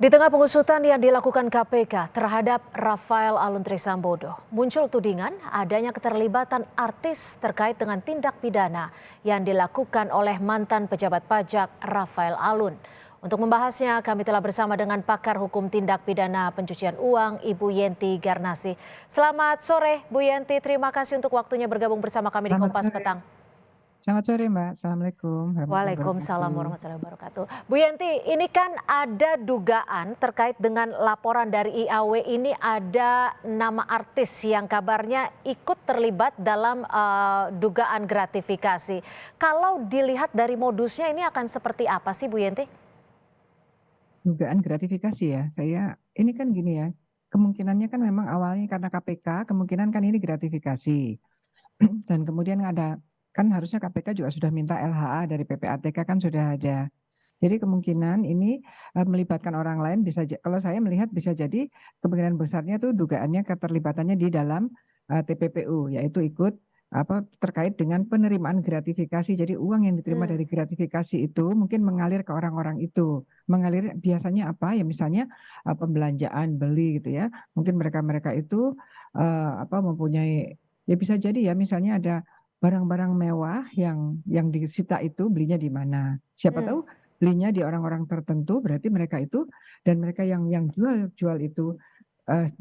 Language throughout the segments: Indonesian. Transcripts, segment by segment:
Di tengah pengusutan yang dilakukan KPK terhadap Rafael Aluntri Sambodo, muncul tudingan adanya keterlibatan artis terkait dengan tindak pidana yang dilakukan oleh mantan pejabat pajak Rafael Alun. Untuk membahasnya, kami telah bersama dengan pakar hukum tindak pidana pencucian uang, Ibu Yenti Garnasi. Selamat sore, Bu Yenti. Terima kasih untuk waktunya bergabung bersama kami di Selamat Kompas sore. Petang. Selamat sore, Mbak. Assalamualaikum warahmatullahi Waalaikumsalam wabarakatuh. warahmatullahi wabarakatuh. Bu Yenti, ini kan ada dugaan terkait dengan laporan dari IAW ini ada nama artis yang kabarnya ikut terlibat dalam dugaan gratifikasi. Kalau dilihat dari modusnya ini akan seperti apa sih Bu Yenti? Dugaan gratifikasi ya, ini kan gini ya, kemungkinannya kan memang awalnya karena KPK, kemungkinan kan ini gratifikasi. Dan kemudian kan harusnya KPK juga sudah minta LHA dari PPATK kan sudah ada. Jadi kemungkinan ini melibatkan orang lain kalau saya melihat bisa jadi kemungkinan besarnya tuh dugaannya keterlibatannya di dalam TPPU, yaitu ikut terkait dengan penerimaan gratifikasi. Jadi uang yang diterima Hmm. dari gratifikasi itu mungkin mengalir ke orang-orang itu. Mengalir biasanya apa ya, misalnya pembelanjaan, beli gitu ya. Mungkin mereka-mereka itu mempunyai, ya bisa jadi ya misalnya ada barang-barang mewah yang disita itu belinya di mana. Siapa Hmm. tahu belinya di orang-orang tertentu, berarti mereka itu dan mereka yang jual itu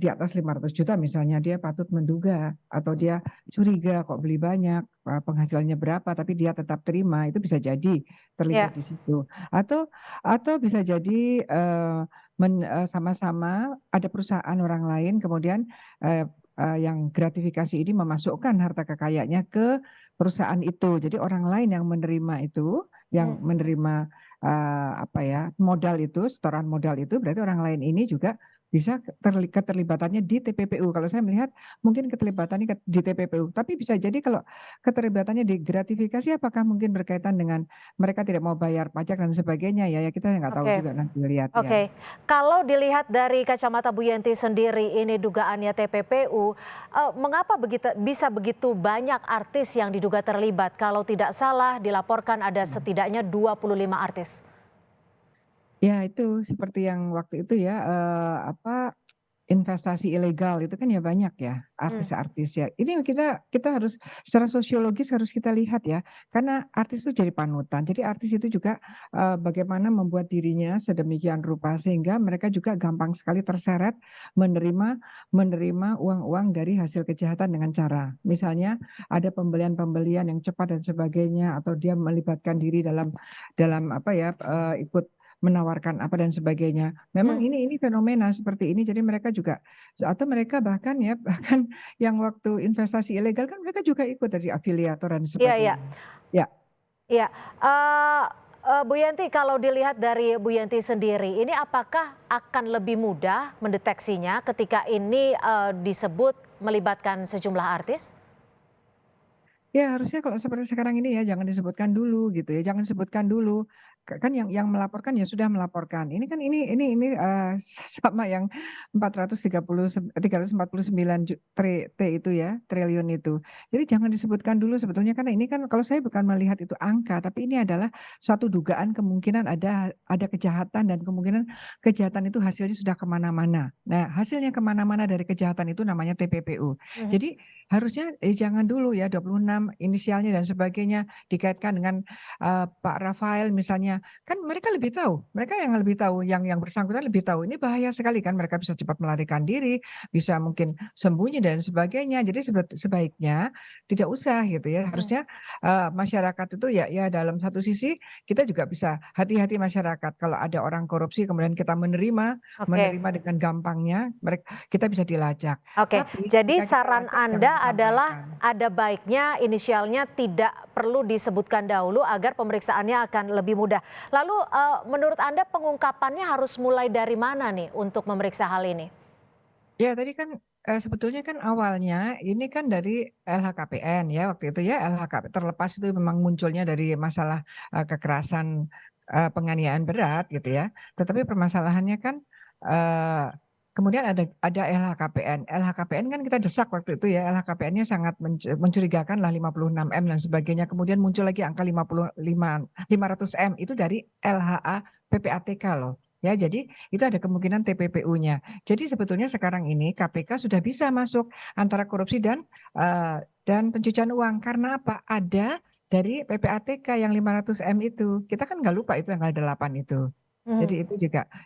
di atas 500 juta misalnya, dia patut menduga atau dia curiga kok beli banyak, penghasilannya berapa, tapi dia tetap terima, itu bisa jadi terlibat Ya. di situ. Atau bisa jadi sama-sama ada perusahaan orang lain kemudian yang gratifikasi ini memasukkan harta kekayaannya ke perusahaan itu. Jadi orang lain yang menerima itu, yang Hmm. menerima modal itu, setoran modal itu, berarti orang lain ini juga bisa keterlibatannya di TPPU. Kalau saya melihat mungkin keterlibatannya di TPPU, tapi bisa jadi kalau keterlibatannya di gratifikasi apakah mungkin berkaitan dengan mereka tidak mau bayar pajak dan sebagainya ya, kita nggak tahu Oke. juga nanti lihat ya. Oke, kalau dilihat dari kacamata Bu Yenti sendiri ini dugaannya TPPU, mengapa bisa begitu banyak artis yang diduga terlibat? Kalau tidak salah dilaporkan ada setidaknya 25 artis. Ya itu seperti yang waktu itu ya, investasi ilegal itu kan ya banyak ya, Hmm. artis-artis ya. Ini kita kita harus secara sosiologis harus kita lihat ya, karena artis itu jadi panutan. Jadi artis itu juga, bagaimana membuat dirinya sedemikian rupa sehingga mereka juga gampang sekali terseret menerima menerima uang-uang dari hasil kejahatan dengan cara misalnya ada pembelian-pembelian yang cepat dan sebagainya, atau dia melibatkan diri dalam dalam apa ya, ikut menawarkan apa dan sebagainya. Memang Hmm. ini fenomena seperti ini, jadi mereka juga atau mereka bahkan ya, bahkan yang waktu investasi ilegal kan mereka juga ikut dari afiliator dan Iya, iya. sebagainya. Ya. Iya, eee eee, Bu Yenti, kalau dilihat dari Bu Yenti sendiri, ini apakah akan lebih mudah mendeteksinya ketika ini, disebut melibatkan sejumlah artis? Ya harusnya kalau seperti sekarang ini ya jangan disebutkan dulu gitu ya, jangan sebutkan dulu. Kan yang melaporkan ya sudah melaporkan. Ini kan ini, sama yang 349 T itu ya, triliun itu. Jadi jangan disebutkan dulu sebetulnya karena ini kan kalau saya bukan melihat itu angka, tapi ini adalah suatu dugaan kemungkinan ada kejahatan dan kemungkinan kejahatan itu hasilnya sudah kemana mana. Nah, hasilnya kemana mana dari kejahatan itu namanya TPPU. Mhm. Jadi harusnya, jangan dulu ya 26 inisialnya dan sebagainya dikaitkan dengan, Pak Rafael misalnya, kan mereka lebih tahu, mereka yang lebih tahu, yang bersangkutan lebih tahu. Ini bahaya sekali kan mereka bisa cepat melarikan diri, bisa mungkin sembunyi dan sebagainya. Jadi sebaiknya tidak usah gitu ya. Mhm. Harusnya, masyarakat itu ya dalam satu sisi kita juga bisa hati-hati masyarakat kalau ada orang korupsi kemudian kita menerima Oke. menerima dengan gampangnya kita bisa dilacak. Oke, Tapi jadi ketika kita saran lacak jangan Anda adalah disampaikan. ada baiknya inisialnya tidak perlu disebutkan dahulu agar pemeriksaannya akan lebih mudah. Lalu, menurut Anda pengungkapannya harus mulai dari mana nih untuk memeriksa hal ini? Ya tadi kan, sebetulnya kan awalnya ini kan dari LHKPN ya waktu itu ya, terlepas itu memang munculnya dari masalah, kekerasan, penganiayaan berat gitu ya. Tetapi permasalahannya kan, eee, kemudian ada LHKPN. LHKPN kan kita desak waktu itu ya, LHKPN-nya sangat mencurigakan lah 56 M dan sebagainya. Kemudian muncul lagi angka 500 M itu dari LHA PPATK loh. Ya, jadi itu ada kemungkinan TPPU-nya. Jadi sebetulnya sekarang ini KPK sudah bisa masuk antara korupsi dan pencucian uang. Karena apa? Ada dari PPATK yang 500 M itu. Kita kan nggak lupa itu tanggal 8 itu. Mhm. Jadi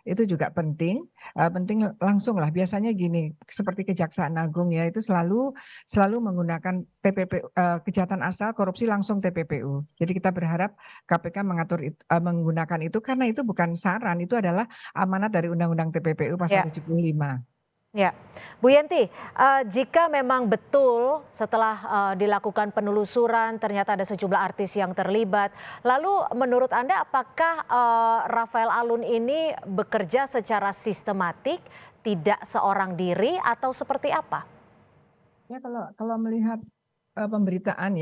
itu juga penting, penting langsung lah. Biasanya gini, seperti Kejaksaan Agung ya, itu selalu menggunakan kejahatan asal korupsi langsung TPPU. Jadi kita berharap KPK menggunakan itu karena itu bukan saran, itu adalah amanat dari Undang-Undang TPPU Ya. pasal 75. Ya, Bu Yenti, jika memang betul setelah dilakukan penelusuran ternyata ada sejumlah artis yang terlibat, lalu menurut Anda apakah Rafael Alun ini bekerja secara sistematik, tidak seorang diri atau seperti apa? Ya kalau melihat, pemberitaan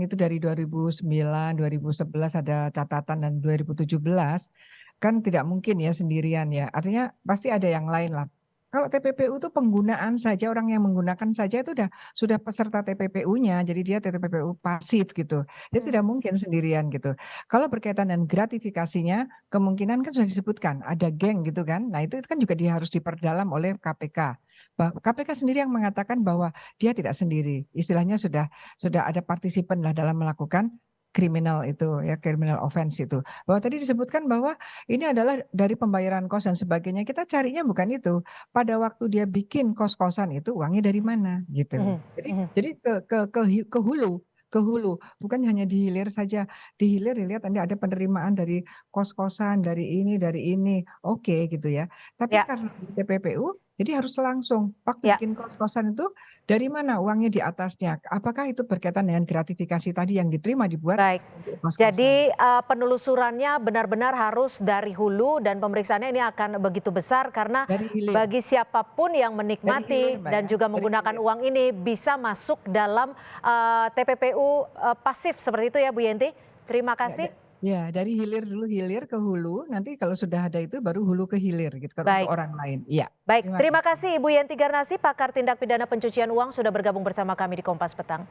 itu dari 2009, 2011 ada catatan dan 2017, kan tidak mungkin ya sendirian ya, artinya pasti ada yang lain lah. Kalau TPPU itu penggunaan saja, orang yang menggunakan saja itu sudah peserta TPPU-nya, jadi dia TPPU pasif gitu. Dia Hmm. tidak mungkin sendirian gitu. Kalau berkaitan dengan gratifikasinya, kemungkinan kan sudah disebutkan, ada geng gitu kan. Nah itu kan juga harus diperdalam oleh KPK. KPK sendiri yang mengatakan bahwa dia tidak sendiri, istilahnya sudah ada partisipan lah dalam melakukan kriminal itu ya, criminal offense itu. Bahwa tadi disebutkan bahwa ini adalah dari pembayaran kos dan sebagainya, kita carinya bukan itu. Pada waktu dia bikin kos-kosan itu uangnya dari mana gitu. Mhm, Jadi mhm. jadi ke hulu, bukan hanya di hilir saja. Di hilir dilihat nanti ada penerimaan dari kos-kosan, dari ini, oke gitu ya. Tapi Ya, karena di TPPU jadi harus langsung, waktu ya. bikin kos-kosan itu dari mana uangnya di atasnya? Apakah itu berkaitan dengan gratifikasi tadi yang diterima dibuat Baik. untuk kos-kosan? Jadi, penelusurannya benar-benar harus dari hulu dan pemeriksaannya ini akan begitu besar karena Dari hilir bagi siapapun yang dari hilir menikmati Mbak dan ya, juga dari menggunakan hilir. uang ini bisa masuk dalam, TPPU, pasif seperti itu ya Bu Yenti? Terima Ya kasih. dari hilir dulu, hilir ke hulu, nanti kalau sudah ada itu baru hulu ke hilir gitu, kalau untuk Baik, orang lain. Iya, baik. terima Terima kasih. kasih Ibu Yenti Garnasi, pakar tindak pidana pencucian uang sudah bergabung bersama kami di Kompas Petang.